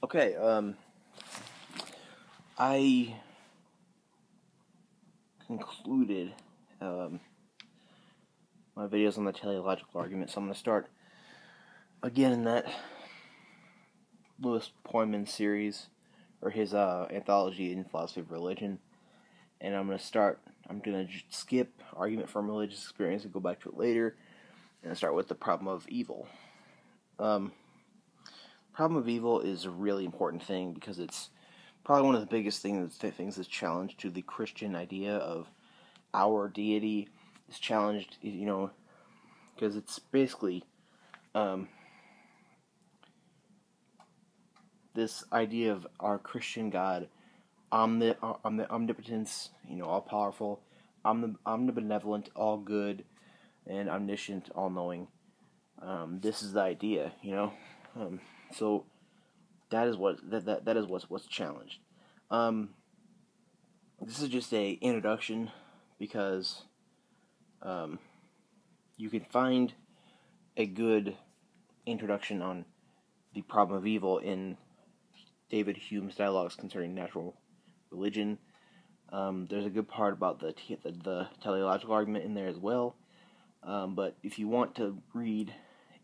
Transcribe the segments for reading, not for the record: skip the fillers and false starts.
Okay, I concluded my videos on the teleological argument, so I'm going to start again in that Louis Poyman series, or his anthology in philosophy of religion, and I'm going to skip argument from religious experience and go back to it later, and start with the problem of evil. Problem of evil is a really important thing because it's probably one of the biggest things that's challenged to the Christian idea of our deity. Is challenged, because it's basically this idea of our Christian God, omnipotence, all powerful, omnibenevolent, all good, and omniscient, all knowing. This is the idea, So that is what's challenged. This is just a introduction because you can find a good introduction on the problem of evil in David Hume's dialogues concerning natural religion. There's a good part about the teleological argument in there as well. But if you want to read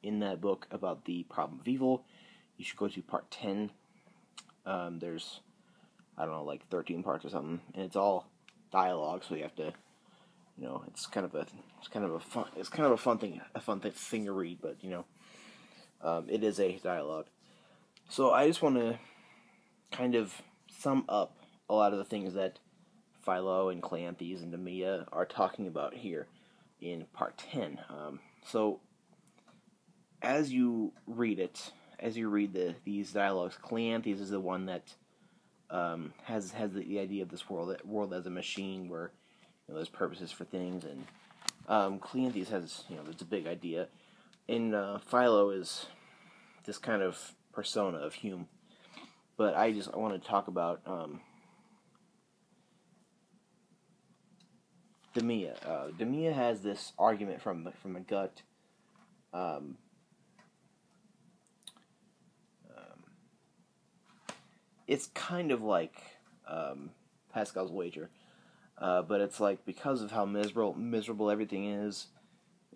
in that book about the problem of evil, you should go to part 10. There's, 13 parts or something, and it's all dialogue, so you have to, it's kind of a fun thing to read, but it is a dialogue. So I just want to kind of sum up a lot of the things that Philo and Cleanthes and Demea are talking about here in part 10. So as you read these dialogues, Cleanthes is the one that has the idea of this world as a machine where there's purposes for things, and Cleanthes has it's a big idea, and Philo is this kind of persona of Hume. But I want to talk about Demea. Demea has this argument from the gut. It's kind of like Pascal's wager, but it's like, because of how miserable everything is,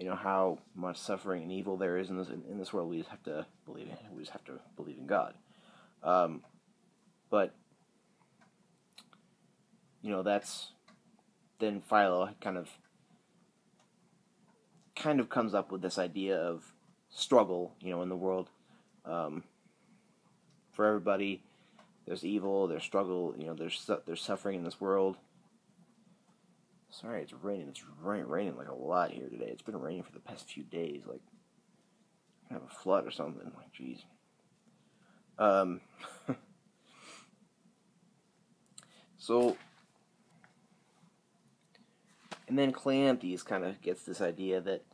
how much suffering and evil there is in this world, we just have to believe in God. But that's then Philo kind of comes up with this idea of struggle, in the world. For everybody, there's evil, there's struggle, there's suffering in this world. Sorry, it's raining. It's raining like a lot here today. It's been raining for the past few days. Like, I have a flood or something. Like, jeez. So, and then Cleanthes kind of gets this idea that,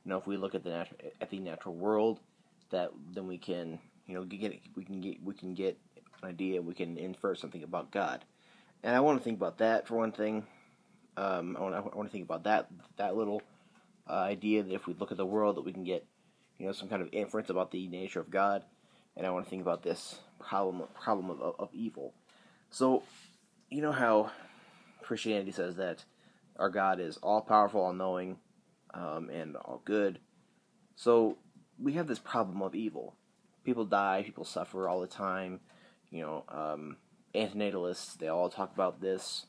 if we look at the natural world, that then we can, we can get an idea, we can infer something about God. And I want to think about that for one thing. I want to think about that little idea that if we look at the world, that we can get, some kind of inference about the nature of God. And I want to think about this problem of evil. So, how Christianity says that our God is all-powerful, all-knowing, and all-good. So we have this problem of evil. People die, people suffer all the time. Antinatalists, they all talk about this.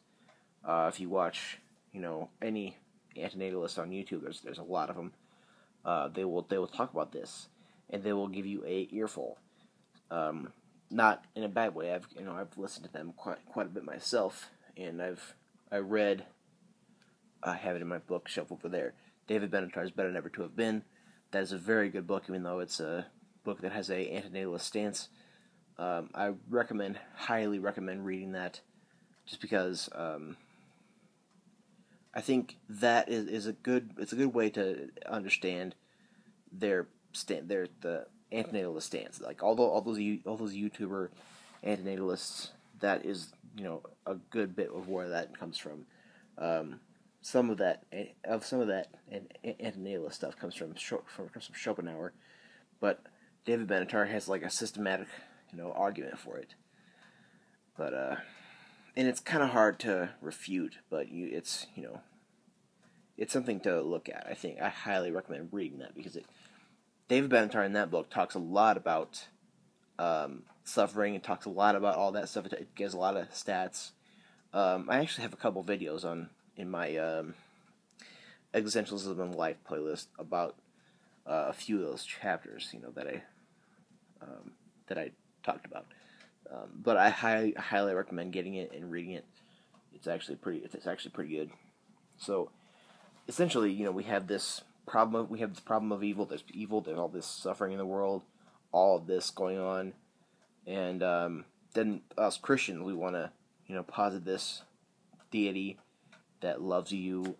If you watch, any antinatalist on YouTube, there's a lot of them. They will talk about this, and they will give you a earful. Not in a bad way. I've listened to them quite a bit myself, and I have it in my bookshelf over there. David Benatar's Better Never to Have Been. That is a very good book, even though it's a book that has a antinatalist stance. I highly recommend reading that, just because I think that is a good way to understand the antinatalist stance. Like all those YouTuber antinatalists, that is a good bit of where that comes from. Some of that antinatalist stuff comes from Schopenhauer, but David Benatar has like a systematic argument for it. But and it's kind of hard to refute, but it's something to look at. I think I highly recommend reading that, because David Benatar in that book talks a lot about suffering. It talks a lot about all that stuff. It gives a lot of stats. I actually have a couple videos in my Existentialism and Life playlist about a few of those chapters, that I talked about. But I highly recommend getting it and reading it. It's actually pretty good. So essentially, we have this problem. We have this problem of evil. There's evil. There's all this suffering in the world. All of this going on, and then us Christians, we want to posit this deity that loves you,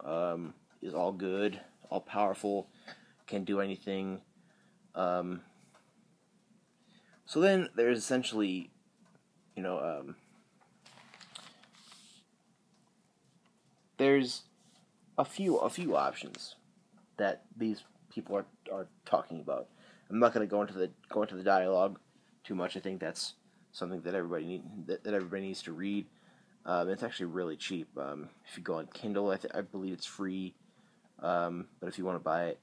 is all good, all powerful, can do anything. So then there's essentially, there's a few options that these people are talking about. I'm not going to go into the dialogue too much. I think that's something that everybody needs to read. It's actually really cheap. If you go on Kindle, I believe it's free. But if you want to buy it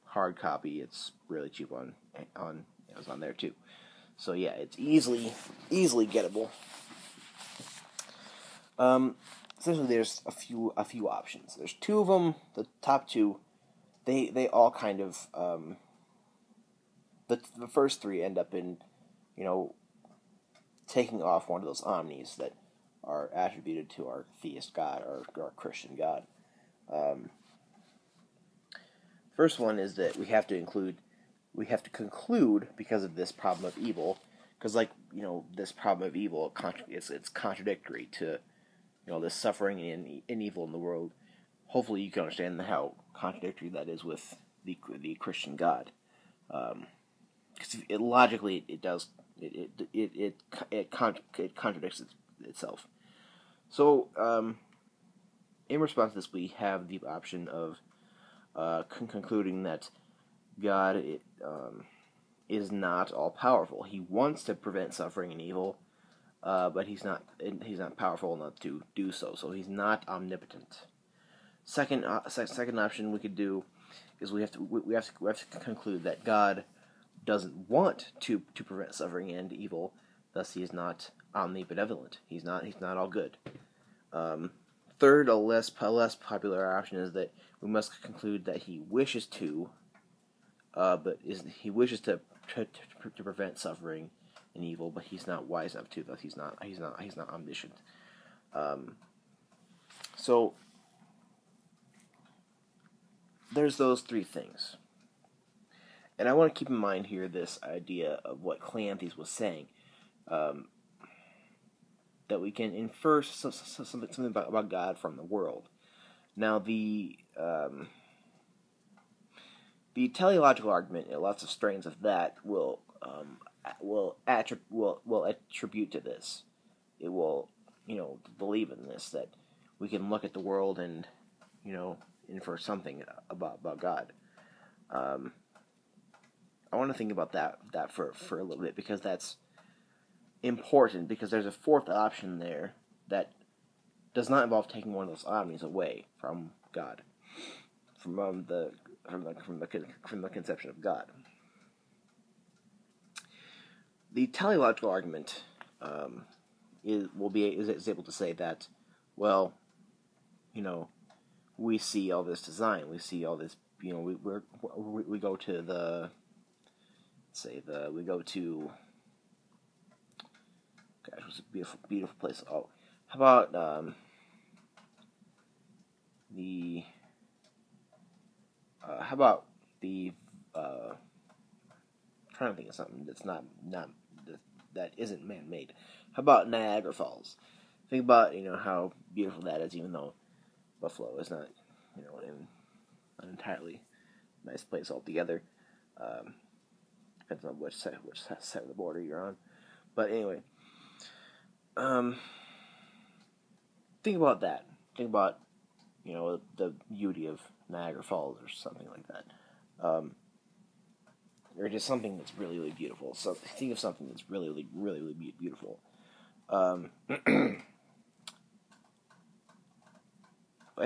hard copy, it's really cheap on Amazon there too. So yeah, it's easily gettable. Essentially, there's a few options. There's two of them. The top two, they all kind of the first three end up in taking off one of those omnis that are attributed to our theist God or our Christian God. First one is that we have to conclude, because of this problem of evil, because this problem of evil, it's contradictory to this suffering and evil in the world. Hopefully you can understand how contradictory that is with the Christian God. Because logically it does, it contradicts itself. So in response to this, we have the option of concluding that God is not all powerful. He wants to prevent suffering and evil, but he's not powerful enough to do so. So he's not omnipotent. Second option we could do is we have to conclude that God doesn't want to prevent suffering and evil. Thus, he is not omnibenevolent. He's not all good. Third, a less popular option is that we must conclude that he wishes to, he wishes to prevent suffering and evil, but he's not wise enough to. Thus, he's not omniscient. So there's those three things. And I want to keep in mind here this idea of what Cleanthes was saying, that we can infer something about God from the world. Now, the teleological argument, and lots of strains of that, will attribute to this. It will, believe in this, that we can look at the world and, infer something about God. I want to think about that for a little bit, because that's important, because there's a fourth option there that does not involve taking one of those omnis away from God, from the conception of God. The teleological argument is able to say that, well, we see all this design, we see all this, we go to the, we go to, gosh, it was a beautiful place. Oh, how about trying to think of something that's not that isn't man-made. How about Niagara Falls? Think about how beautiful that is, even though Buffalo is not an entirely nice place altogether. Depends on which side of the border you're on. But anyway, think about that. Think about the beauty of Niagara Falls or something like that. or just something that's really, really beautiful. So think of something that's really, really, really, really beautiful. I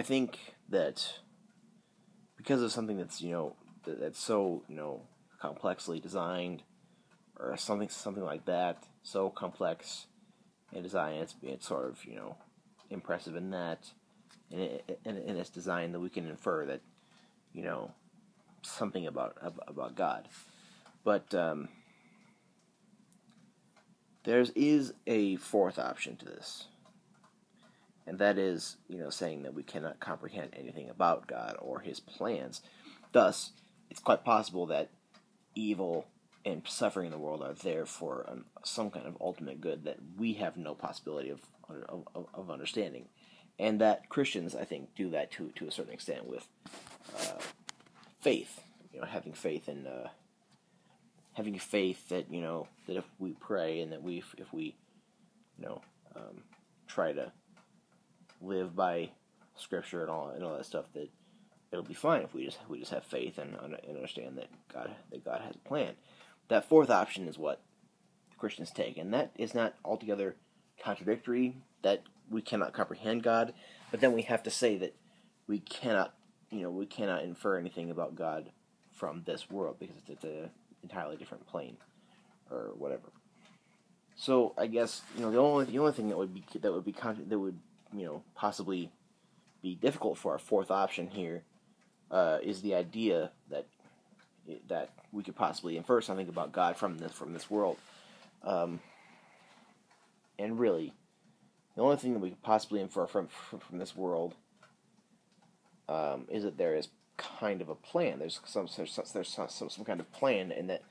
think that because of something that's that's so complexly designed, or something like that, so complex in design, it's sort of impressive in that, in its design, that we can infer that something about God. But there is a fourth option to this, and that is saying that we cannot comprehend anything about God or His plans. Thus, it's quite possible that evil and suffering in the world are there for some kind of ultimate good that we have no possibility of understanding, and that Christians, I think, do that to a certain extent with faith. Having faith in having faith that that if we pray and that if we try to live by Scripture and all that stuff, that it'll be fine if we just have faith and understand that God has a plan. That fourth option is what Christians take, and that is not altogether contradictory, that we cannot comprehend God, but then we have to say that we cannot infer anything about God from this world, because it's an entirely different plane or whatever. So I guess the only thing that would possibly be difficult for our fourth option here is the idea that we could possibly infer something about God from this world. And really, the only thing that we could possibly infer from this world is that there is kind of a plan. There's some kind of plan, and that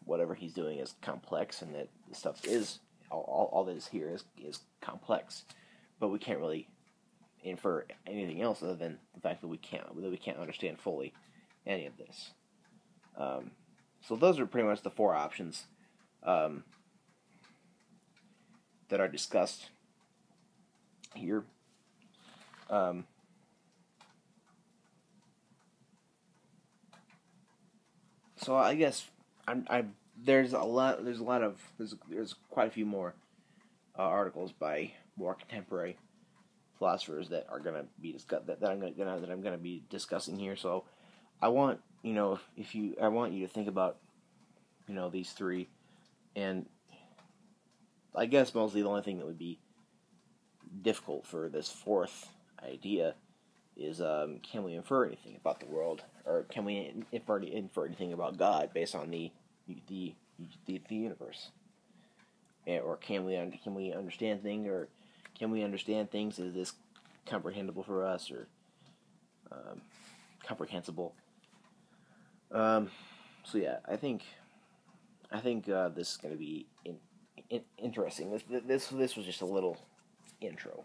whatever He's doing is complex, and that the stuff is all that is here is complex. But we can't really infer anything else other than the fact that we can't understand fully any of this. So those are pretty much the four options that are discussed here. So I guess there's quite a few more articles by more contemporary philosophers that are going to be that I'm going to be discussing here. So I want I want you to think about these three, and I guess mostly the only thing that would be difficult for this fourth idea is can we infer anything about the world, or can we infer anything about God based on the universe, or can we understand things, or can we understand things? Is this comprehensible for us, or comprehensible? So yeah, I think this is going to be interesting. This was just a little intro.